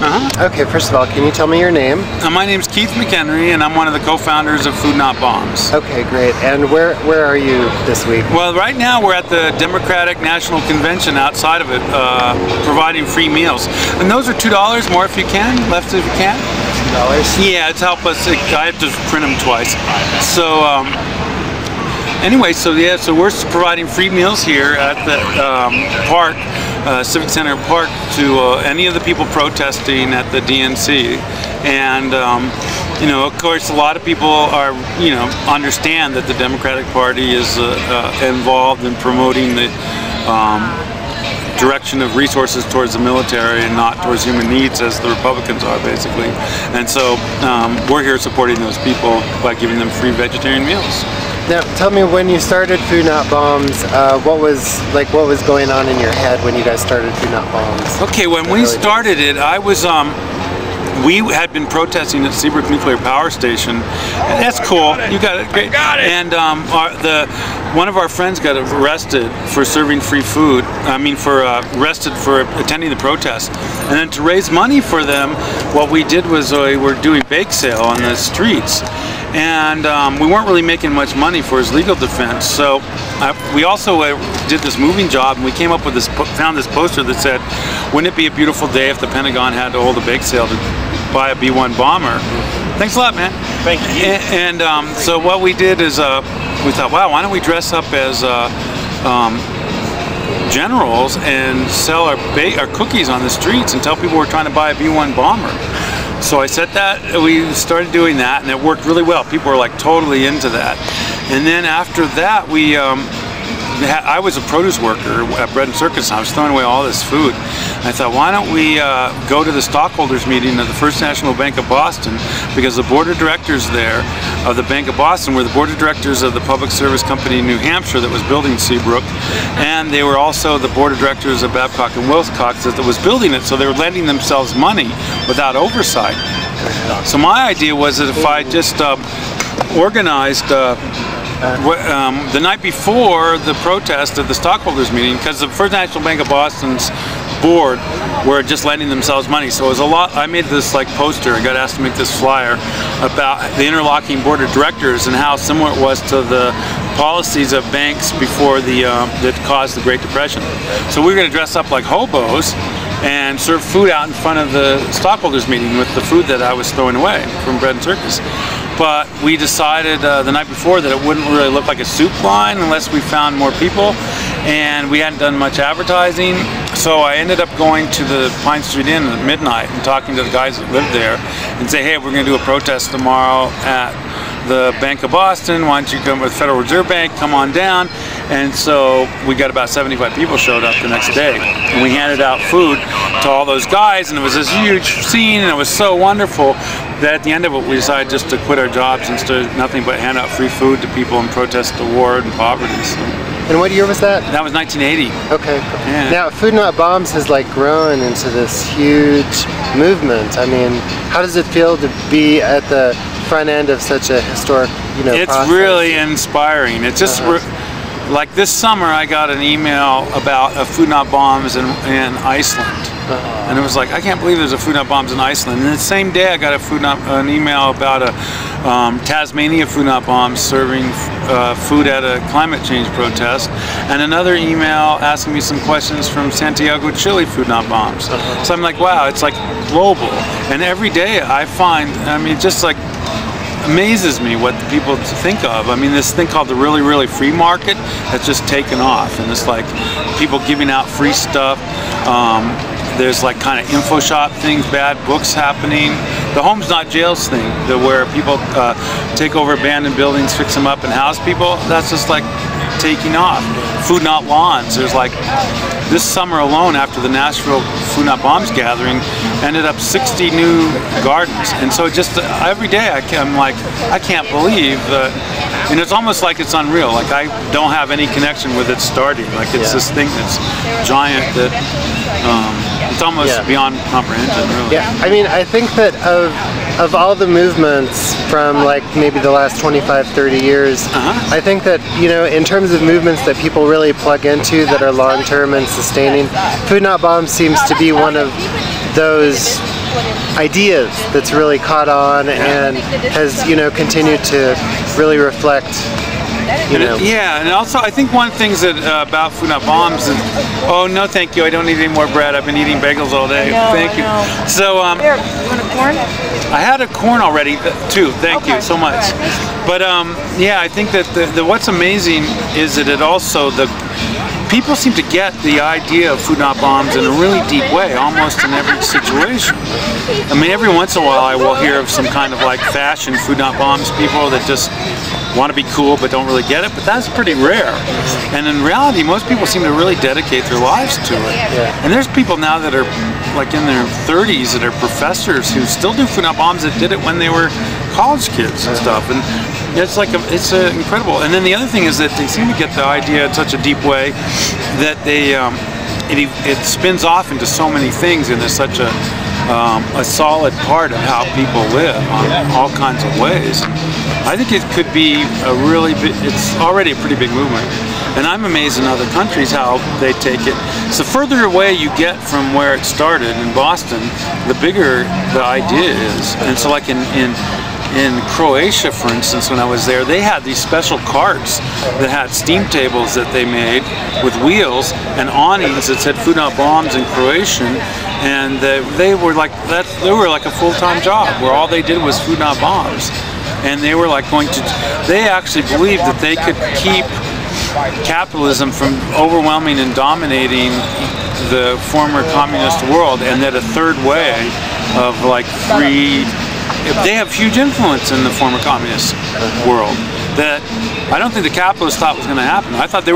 Okay, first of all, can you tell me your name? My name's Keith McHenry, and I'm one of the co-founders of Food Not Bombs. Okay, great. And where are you this week? Well, right now we're at the Democratic National Convention outside of it, providing free meals. And those are $2 more if you can, less if you can. $2? Yeah, it's helped us. I have to print them twice. So anyway, so we're providing free meals here at the park, Civic Center Park, to any of the people protesting at the DNC. And you know, of course, a lot of people are, understand that the Democratic Party is involved in promoting the direction of resources towards the military and not towards human needs, as the Republicans are, basically. And so we're here supporting those people by giving them free vegetarian meals. Now, tell me, when you started Food Not Bombs, what was going on in your head when you guys started Food Not Bombs? Okay, when we started it, I was we had been protesting at Seabrook Nuclear Power Station. And that's cool. You got it. Great. Got it. And one of our friends got arrested for serving free food. Arrested for attending the protest. And then to raise money for them, what we did was we were doing bake sale on the streets. And we weren't really making much money for his legal defense. So we also did this moving job, and we came up with this, found this poster that said, "Wouldn't it be a beautiful day if the Pentagon had to hold a bake sale to buy a B-1 bomber?" Thanks a lot, man. Thank you. And so what we did is we thought, wow, why don't we dress up as generals and sell our cookies on the streets and tell people we're trying to buy a B-1 bomber. So I said that, we started doing that, and it worked really well. People were like totally into that. And then after that, I was a produce worker at Bread and Circus, and I was throwing away all this food. And I thought, why don't we go to the stockholders meeting of the First National Bank of Boston, because the board of directors there of the Bank of Boston were the board of directors of the Public Service Company in New Hampshire that was building Seabrook, and they were also the board of directors of Babcock and Wilcox that was building it, so they were lending themselves money without oversight. So my idea was that if I just organized the night before the protest at the stockholders meeting, because the First National Bank of Boston's board were just lending themselves money, so it was a lot. I made this like poster. I got asked to make this flyer about the interlocking board of directors and how similar it was to the policies of banks before that caused the Great Depression. So we were going to dress up like hobos and serve food out in front of the stockholders meeting with the food that I was throwing away from Bread and Circus. But we decided the night before that it wouldn't really look like a soup line unless we found more people, and we hadn't done much advertising. So I ended up going to the Pine Street Inn at midnight and talking to the guys that lived there and say, hey, we're going to do a protest tomorrow at the Bank of Boston. Why don't you come with Federal Reserve Bank, come on down. And so we got about 75 people showed up the next day, and we handed out food to all those guys, and it was this huge scene, and it was so wonderful that at the end of it we decided just to quit our jobs and do nothing but hand out free food to people and protest the war and poverty. So. And what year was that? That was 1980. Okay. Yeah. Now, Food Not Bombs has like grown into this huge movement. I mean, how does it feel to be at the front end of such a historic, It's process? really inspiring. It's just like this summer I got an email about a Food Not Bombs in Iceland. And it was like, I can't believe there's a Food Not Bombs in Iceland. And the same day I got an email about a Tasmania Food Not Bombs serving food at a climate change protest, and another email asking me some questions from Santiago, Chile Food Not Bombs. So I'm like, wow, it's like global. And every day I find, it just like amazes me what people think of. I mean, this thing called the really, really free market has just taken off, and it's like people giving out free stuff. There's like kind of info shop things, bad books happening. The homes not jails thing, where people take over abandoned buildings, fix them up, and house people, that's just like taking off. Food Not Lawns. There's like, this summer alone after the Nashville Food Not Bombs gathering, ended up 60 new gardens. And so just every day I'm like, I can't believe that. And it's almost like it's unreal. Like I don't have any connection with it starting. Like it's this thing that's giant that it's almost beyond comprehension, really. Yeah, I mean, I think that of all the movements from like maybe the last 25, 30 years, I think that, in terms of movements that people really plug into that are long-term and sustaining, Food Not Bombs seems to be one of those ideas that's really caught on and has, you know, continued to really reflect. Yeah, and also I think one of the things that about Food Not Bombs is, oh no thank you, I don't need any more bread, I've been eating bagels all day, thank you. So here, you want a corn? I had a corn already too, thank you so much. But yeah, I think that what's amazing is that it also, people seem to get the idea of Food Not Bombs in a really deep way, almost in every situation. I mean, every once in a while I will hear of some kind of like fashion Food Not Bombs people that just want to be cool but don't really get it, but that's pretty rare. And in reality, most people seem to really dedicate their lives to it. And there's people now that are like in their 30s that are professors who still do Food Not Bombs that did it when they were college kids and stuff. And it's like it's incredible. And then the other thing is that they seem to get the idea in such a deep way that they it spins off into so many things, and there's such a solid part of how people live on all kinds of ways. I think it could be a really big, it's already a pretty big movement. And I'm amazed in other countries how they take it. So the further away you get from where it started in Boston, the bigger the idea is. And so like in Croatia, for instance, when I was there, they had these special carts that had steam tables that they made with wheels and awnings that said Food Not Bombs in Croatian, and they were like a full-time job where all they did was Food Not Bombs. And they were like they actually believed that they could keep capitalism from overwhelming and dominating the former communist world, and that a third way of like free, they have huge influence in the former communist world that I don't think the capitalists thought was going to happen. I think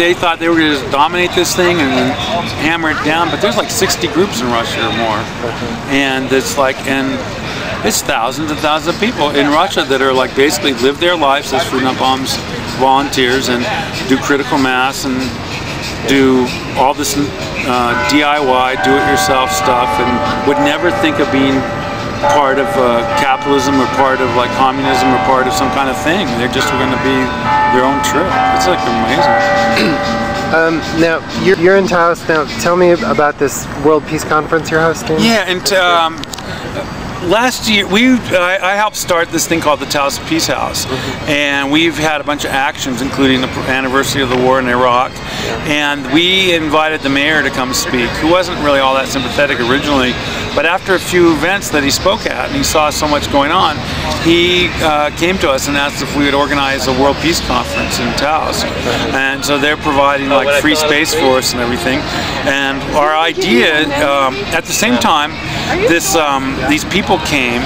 they thought they were going to dominate this thing and then hammer it down. But there's like 60 groups in Russia or more, and it's like, and it's thousands and thousands of people in Russia that are like basically live their lives as Food Not Bombs volunteers and do critical mass and do all this DIY, do-it-yourself stuff, and would never think of being part of capitalism or part of like communism or part of some kind of thing. They're just going to be their own trip. It's like amazing. Now you're in Taos now. Tell me about this World Peace Conference you're hosting. Yeah, and last year I helped start this thing called the Taos Peace House, and we've had a bunch of actions, including the anniversary of the war in Iraq, and we invited the mayor to come speak, who wasn't really all that sympathetic originally, but after a few events that he spoke at and he saw so much going on, he came to us and asked if we would organize a World Peace Conference in Taos. And so they're providing like free space for us and everything. And our idea, at the same time, these people came,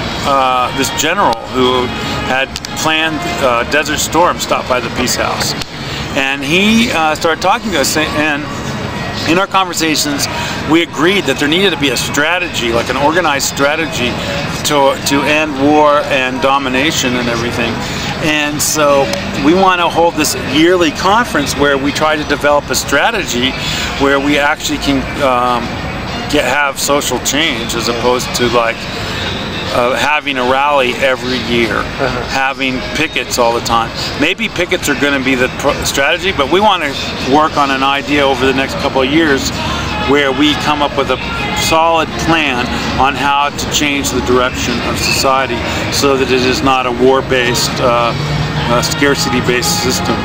this general who had planned Desert Storm stopped by the Peace House. And he started talking to us, and in our conversations, we agreed that there needed to be a strategy, like an organized strategy to end war and domination and everything. And so we want to hold this yearly conference where we try to develop a strategy where we actually can have social change, as opposed to like having a rally every year, having pickets all the time. Maybe pickets are going to be the strategy, but we want to work on an idea over the next couple of years where we come up with a solid plan on how to change the direction of society so that it is not a war-based, scarcity-based system.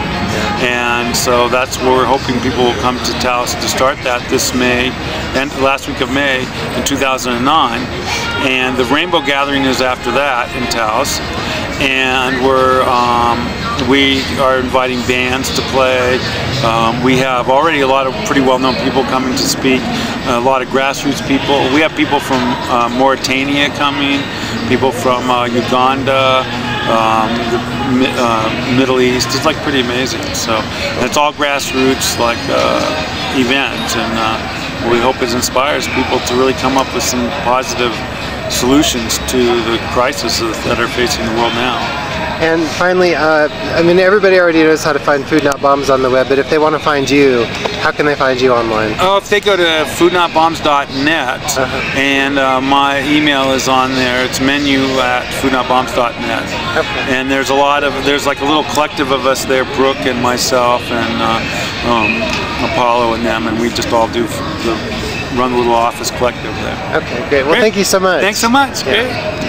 And so that's where we're hoping people will come to Taos to start that this May, and last week of May in 2009. And the Rainbow Gathering is after that in Taos. And we are inviting bands to play. We have already a lot of pretty well-known people coming to speak, a lot of grassroots people. We have people from Mauritania coming, people from Uganda, the Middle East. It's like pretty amazing. So it's all grassroots like event, and we hope it inspires people to really come up with some positive solutions to the crises that are facing the world now. And finally, I mean, everybody already knows how to find Food Not Bombs on the web, but if they want to find you, how can they find you online? Oh, if they go to foodnotbombs.net, and my email is on there. It's menu@foodnotbombs.net. Okay. And there's like a little collective of us there, Brooke and myself and Apollo and them, and we just all do the run the little office collective there. Okay, great. Well, thank you so much. Thanks so much. Yeah. Great.